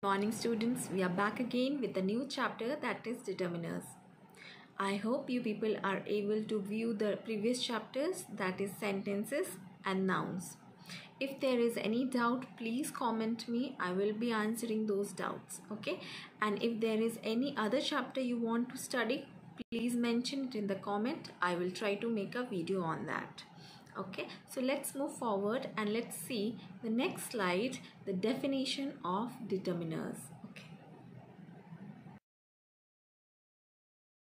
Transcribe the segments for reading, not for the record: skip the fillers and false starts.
Morning students, we are back again with a new chapter, that is determiners. I hope you people are able to view the previous chapters, that is sentences and nouns. If there is any doubt, please comment me. I will be answering those doubts, okay? And if there is any other chapter you want to study, please mention it in the comment. I will try to make a video on that. Okay, so let's move forward and let's see the next slide, the definition of determiners. Okay,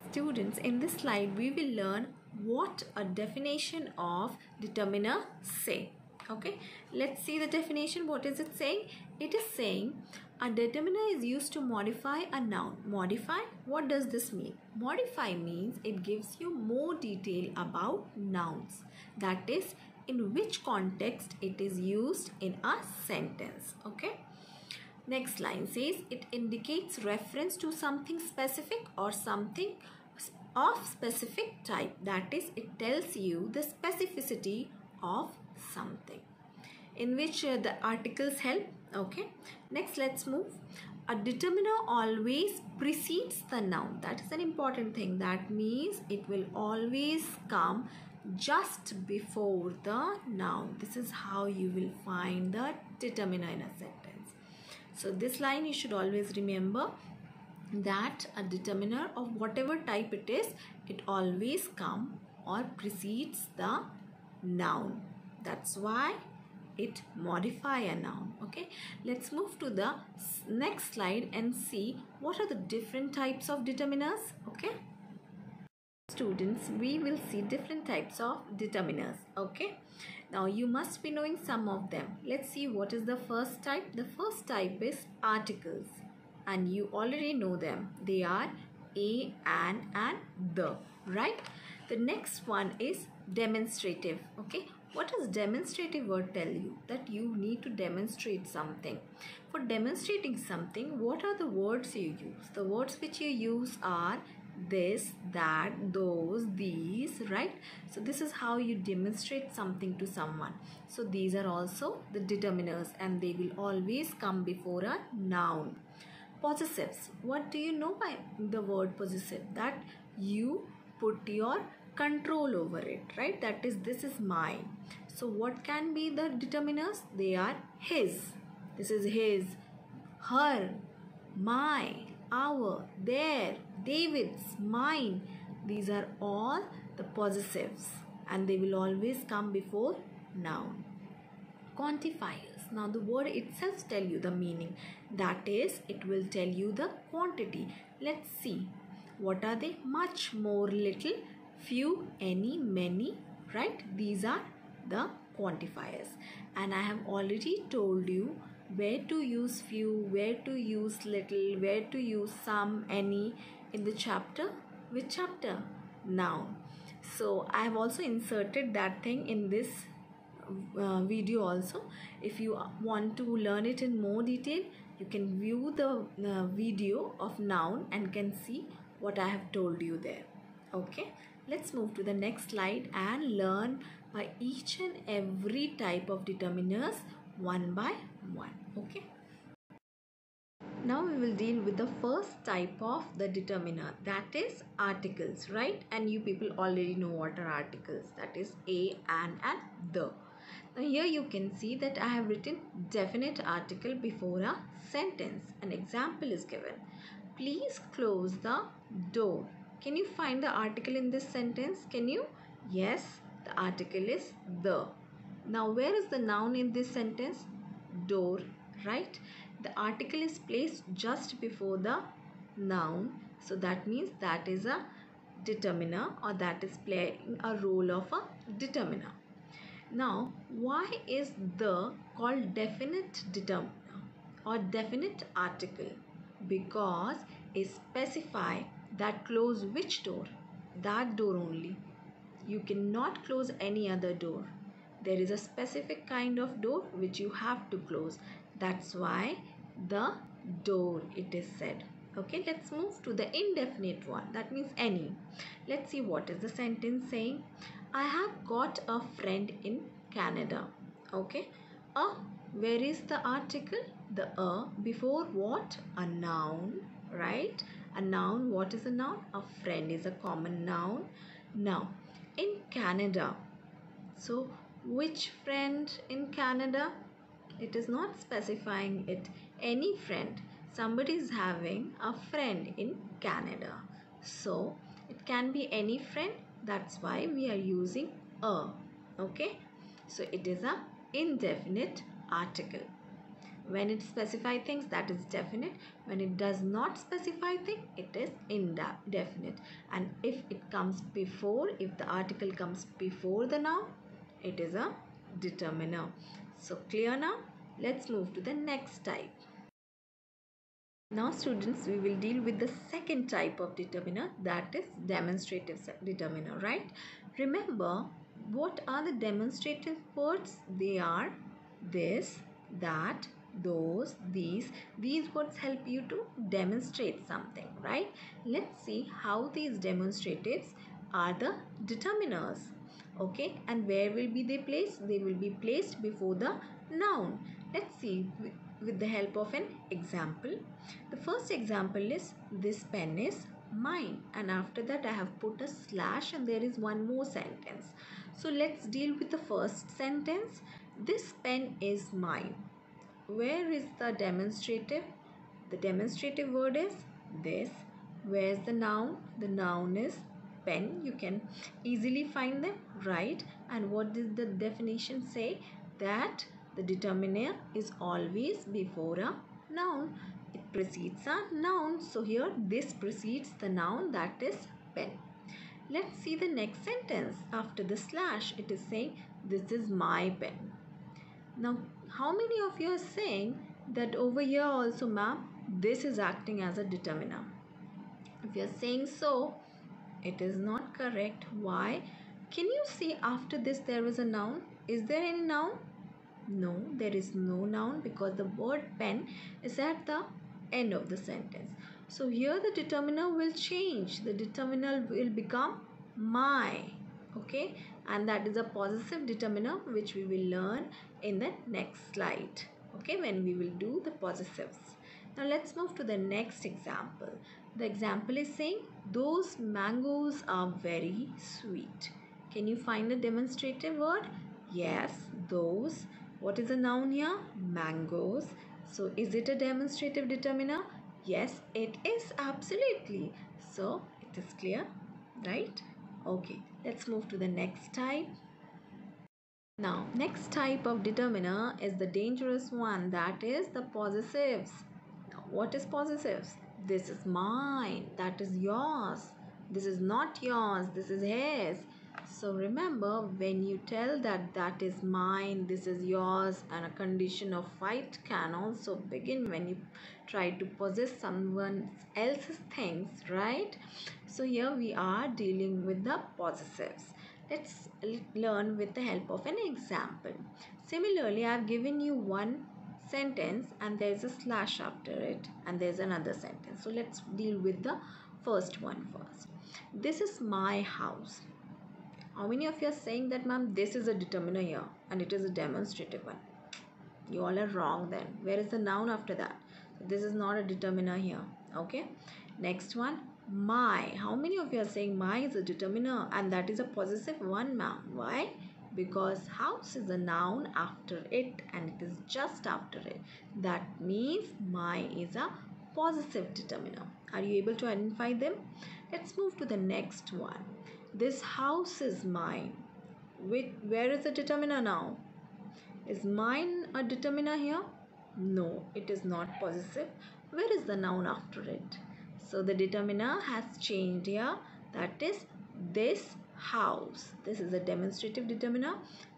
students, in this slide we will learn what a definition of determiner say. Okay, let's see the definition. What is it saying? It is saying a determiner is used to modify a noun. Modify, what does this mean? Modify means it gives you more detail about nouns, that is in which context it is used in a sentence. Okay, next line says it indicates reference to something specific or something of specific type, that is it tells you the specificity of something, in which the articles help. Okay, next let's move. A determiner always precedes the noun. That is an important thing. That means it will always come just before the noun. This is how you will find the determiner in a sentence. So this line you should always remember, that a determiner of whatever type it is, it always come or precedes the noun. That's why it modify a noun. Okay, let's move to the next slide and see what are the different types of determiners. Okay, students, we will see different types of determiners. Okay, now you must be knowing some of them. Let's see what is the first type. The first type is articles, and you already know them. They are a, an, and the, right? The next one is demonstrative. Okay, what does demonstrative word tell you? That you need to demonstrate something. For demonstrating something, what are the words you use? The words which you use are this, that, those, these, right? So this is how you demonstrate something to someone. So these are also the determiners, and they will always come before a noun. Possessives. What do you know by the word possessive? That you put your control over it, right? That is, this is mine. So what can be the determiners? They are his. This is his, her, my, our, their, David's, mine. These are all the possessives, and they will always come before noun. Quantifiers. Now the word itself tell you the meaning. That is, it will tell you the quantity. Let's see. What are they? Much, more, little, few, any, many, right? These are the quantifiers. And I have already told you where to use few, where to use little, where to use some, any in the chapter. Which chapter? Noun. So I have also inserted that thing in this video also. If you want to learn it in more detail, you can view the video of noun and can see what I have told you there. Okay, let's move to the next slide and learn by each and every type of determiners one by one. Okay, now we will deal with the first type of the determiner, that is articles, right? And you people already know what are articles. That is a, an, and the. Now here you can see that I have written definite article before a sentence. An example is given. Please close the door. Can you find the article in this sentence? Can you? Yes, the article is the. Now where is the noun in this sentence? Door, right? The article is placed just before the noun. So that means that is a determiner, or that is playing a role of a determiner. Now, why is the called definite determiner or definite article? Because it specify that close which door? That door only. You cannot close any other door. There is a specific kind of door which you have to close. That's why the door it is said. Okay, let's move to the indefinite one. That means any. Let's see what is the sentence saying. I have got a friend in Canada. Okay, a Where is the article? The a before what? A noun, right? A noun. What is a noun? A friend is a common noun. Now, in Canada, so which friend in Canada? It is not specifying it. Any friend. Somebody is having a friend in Canada. So it can be any friend. That's why we are using a. Okay. So it is a indefinite article. When it specifies things, that is definite. When it does not specify things, it is indefinite. And if it comes before, if the article comes before the noun, it is a determiner. So clear now? Let's move to the next type. Now students, we will deal with the second type of determiner, that is demonstrative determiner, right? Remember, what are the demonstrative words? They are this, that, those, these. These words help you to demonstrate something, right? Let's see how these demonstratives are the determiners. Okay, and where will be they placed? They will be placed before the noun. Let's see with the help of an example. The first example is, this pen is mine, and after that I have put a slash and there is one more sentence. So let's deal with the first sentence. This pen is mine. Where is the demonstrative? The demonstrative word is this. Where's the noun? The noun is pen. You can easily find them, right? And what does the definition say? That the determiner is always before a noun. It precedes a noun. So here this precedes the noun, that is pen. Let's see the next sentence. After the slash, it is saying, this is my pen. Now, how many of you are saying that over here also, ma'am, this is acting as a determiner? If you are saying so, it is not correct. Why? Can you see after this there is a noun? Is there any noun? No, there is no noun because the word pen is at the end of the sentence. So here the determiner will change. The determiner will become my. Okay, and that is a possessive determiner which we will learn in the next slide. Okay, when we will do the possessives. Now let's move to the next example. The example is saying, those mangoes are very sweet. Can you find a demonstrative word? Yes, those. What is a noun here? Mangoes. So is it a demonstrative determiner? Yes, it is, absolutely. So it is clear, right? Okay, let's move to the next type. Now, next type of determiner is the dangerous one, that is the possessives. Now, what is possessives? This is mine, that is yours. This is not yours, this is his. So remember, when you tell that that is mine, this is yours, and a condition of fight can also begin when you try to possess someone else's things, right? So here we are dealing with the possessives. Let's learn with the help of an example. Similarly, I have given you one sentence and there is a slash after it and there is another sentence. So let's deal with the first one first. This is my house. How many of you are saying that, ma'am, this is a determiner here and it is a demonstrative one? You all are wrong then. Where is the noun after that? So this is not a determiner here. Okay. Next one, my. How many of you are saying my is a determiner and that is a possessive one, ma'am? Why? Because house is a noun after it and it is just after it. That means my is a possessive determiner. Are you able to identify them? Let's move to the next one. This house is mine. Where is the determiner now? Is mine a determiner here? No, it is not possessive. Where is the noun after it? So the determiner has changed here. That is this house. This is a demonstrative determiner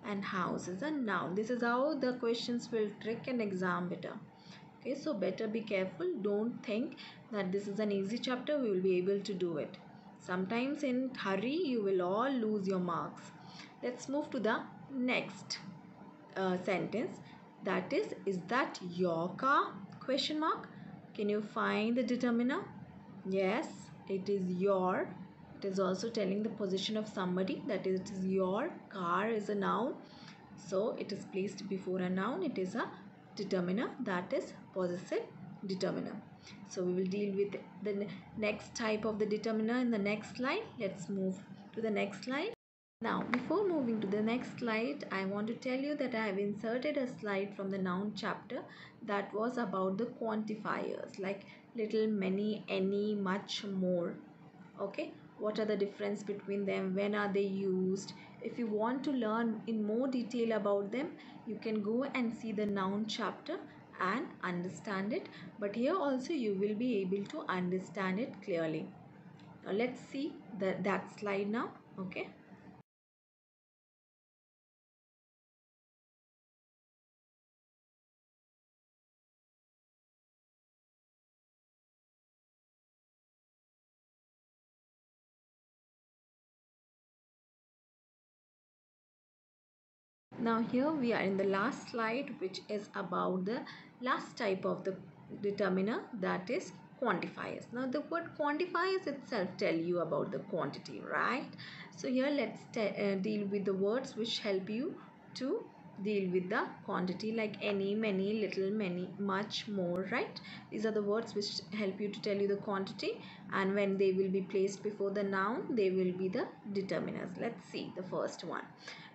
and house is a noun. This is how the questions will trick an exam better. Okay, so better be careful. Don't think that this is an easy chapter. We will be able to do it. Sometimes in hurry, you will all lose your marks. Let's move to the next sentence, that is that your car? Question mark. Can you find the determiner? Yes, it is your. It is also telling the position of somebody, that is, it is your. Car is a noun, so it is placed before a noun. It is a determiner, that is possessive determiner. So we will deal with the next type of the determiner in the next slide. Let's move to the next slide. Now, before moving to the next slide, I want to tell you that I have inserted a slide from the noun chapter that was about the quantifiers like little, many, any, much, more. Okay, what are the difference between them, when are they used? If you want to learn in more detail about them, you can go and see the noun chapter and understand it, but here also you will be able to understand it clearly. Now let's see that slide now. Okay. Now here we are in the last slide, which is about the last type of the determiner, that is quantifiers. Now the word quantifiers itself tell you about the quantity, right? So here let's deal with the words which help you to deal with the quantity, like any, many, little, many, much, more, right? These are the words which help you to tell you the quantity, and when they will be placed before the noun, they will be the determiners. Let's see the first one.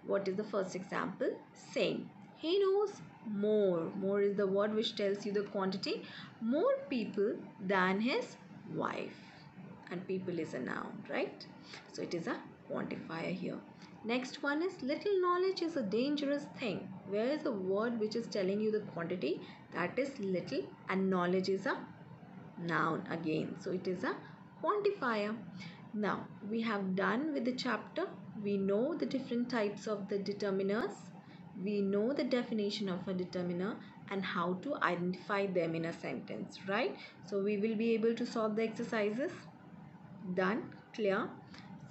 What is the first example? Saying he knows more. More is the word which tells you the quantity. More people than his wife. And people is a noun, right? So it is a quantifier here. Next one is little knowledge is a dangerous thing. Where is the word which is telling you the quantity? That is little, and knowledge is a noun again. So it is a quantifier. Now we have done with the chapter. We know the different types of the determiners. We know the definition of a determiner and how to identify them in a sentence, right? So we will be able to solve the exercises. Done? Clear?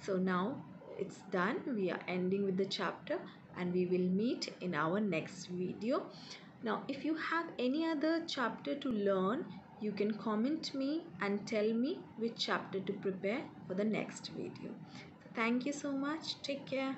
So now it's done. We are ending with the chapter and we will meet in our next video. Now if you have any other chapter to learn, you can comment me and tell me which chapter to prepare for the next video. So thank you so much. Take care.